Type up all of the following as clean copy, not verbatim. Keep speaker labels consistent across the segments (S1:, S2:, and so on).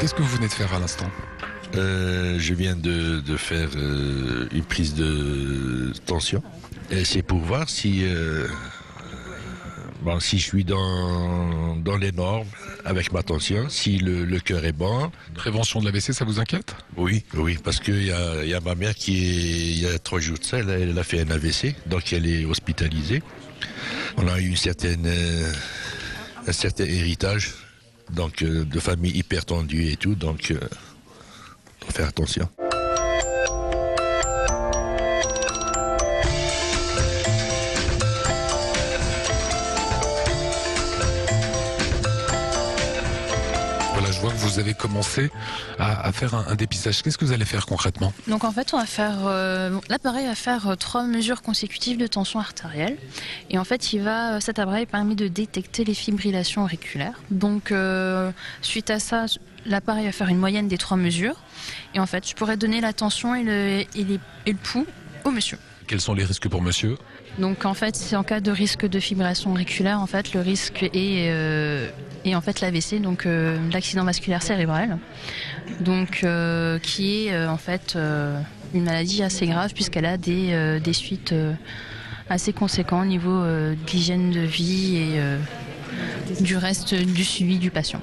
S1: Qu'est-ce que vous venez de faire à l'instant?
S2: Je viens de faire une prise de tension. Et c'est pour voir si, si je suis dans les normes avec ma tension, si le cœur est bon.
S1: Prévention de l'AVC, ça vous inquiète?
S2: Oui, parce qu'il y a ma mère il y a 3 jours de ça, elle a fait un AVC, donc elle est hospitalisée. On a eu un certain héritage, donc de famille hyper tendue et tout, donc faut faire attention.
S1: Voilà, je vois que vous avez commencé à faire un dépistage. Qu'est-ce que vous allez faire concrètement?
S3: Donc en fait, on va faire l'appareil va faire 3 mesures consécutives de tension artérielle. Et en fait, cet appareil permet de détecter les fibrillations auriculaires. Donc suite à ça, l'appareil va faire une moyenne des 3 mesures. Et en fait, je pourrais donner la tension et le pouls au monsieur.
S1: Quels sont les risques pour monsieur?
S3: Donc en fait, c'est en cas de risque de fibrillation auriculaire, en fait, le risque est en fait l'AVC, donc l'accident vasculaire cérébral, donc qui est en fait une maladie assez grave puisqu'elle a des suites assez conséquentes au niveau de l'hygiène de vie et du reste du suivi du patient.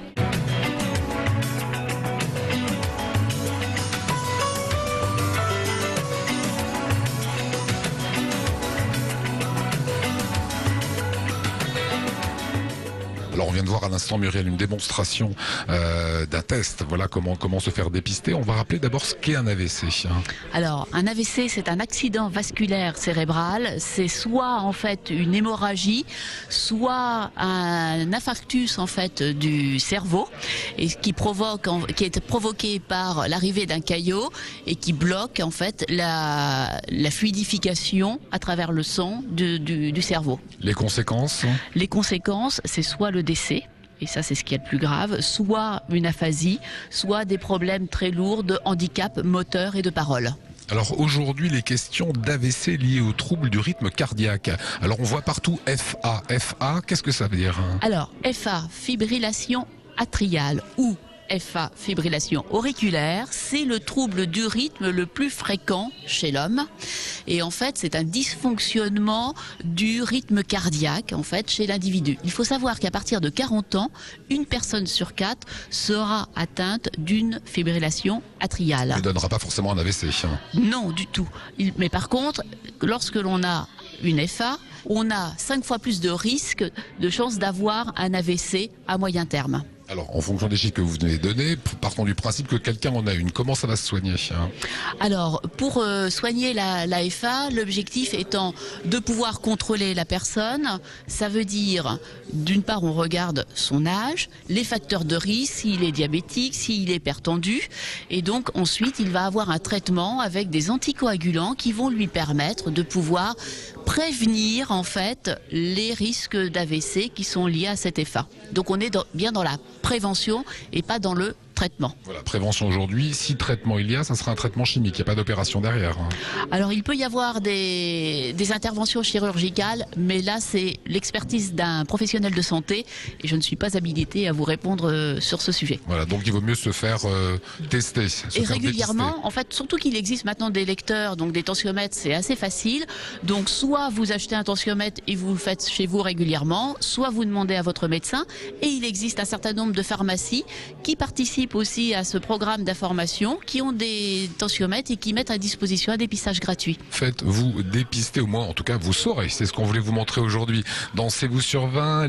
S1: Alors on vient de voir à l'instant, Muriel, une démonstration d'un test. Voilà comment se faire dépister. On va rappeler d'abord ce qu'est un AVC.
S4: Alors un AVC, c'est un accident vasculaire cérébral. C'est soit en fait une hémorragie, soit un infarctus en fait du cerveau, et qui est provoqué par l'arrivée d'un caillot et qui bloque en fait la fluidification à travers le sang du cerveau.
S1: Les conséquences?
S4: Les conséquences, c'est soit le décès, et ça c'est ce qui est le plus grave, soit une aphasie, soit des problèmes très lourds de handicap moteur et de parole.
S1: Alors aujourd'hui, les questions d'AVC liées aux troubles du rythme cardiaque. Alors on voit partout FA. FA, qu'est-ce que ça veut dire?
S4: Alors FA, fibrillation atriale, ou FA, fibrillation auriculaire, c'est le trouble du rythme le plus fréquent chez l'homme. Et en fait, c'est un dysfonctionnement du rythme cardiaque, en fait, chez l'individu. Il faut savoir qu'à partir de 40 ans, une personne sur 4 sera atteinte d'une fibrillation atriale.
S1: Ça ne donnera pas forcément un AVC.
S4: Non, du tout. Mais par contre, lorsque l'on a une FA, on a 5 fois plus de risques, de chances d'avoir un AVC à moyen terme.
S1: Alors, en fonction des chiffres que vous venez de donner, partons du principe que quelqu'un en a une. Comment ça va se soigner?
S4: Alors, pour soigner la FA, l'objectif étant de pouvoir contrôler la personne. Ça veut dire, d'une part, on regarde son âge, les facteurs de risque, s'il est diabétique, s'il est hypertendu. Et donc, ensuite, il va avoir un traitement avec des anticoagulants qui vont lui permettre de pouvoir prévenir, en fait, les risques d'AVC qui sont liés à cette FA. Donc, on est bien dans la prévention et pas dans le traitement.
S1: Voilà, prévention aujourd'hui. Si traitement il y a, ça sera un traitement chimique. Il n'y a pas d'opération derrière.
S4: Alors, il peut y avoir des interventions chirurgicales, mais là, c'est l'expertise d'un professionnel de santé et je ne suis pas habilitée à vous répondre sur ce sujet.
S1: Voilà, donc il vaut mieux se faire tester.
S4: Et régulièrement, en fait, surtout qu'il existe maintenant des lecteurs, donc des tensiomètres, c'est assez facile. Donc, soit vous achetez un tensiomètre et vous le faites chez vous régulièrement, soit vous demandez à votre médecin. Et il existe un certain nombre de pharmacies qui participent aussi à ce programme d'information, qui ont des tensiomètres et qui mettent à disposition un dépistage gratuit.
S1: Faites-vous dépister, au moins, en tout cas, vous saurez. C'est ce qu'on voulait vous montrer aujourd'hui dans C'est vous sur 20.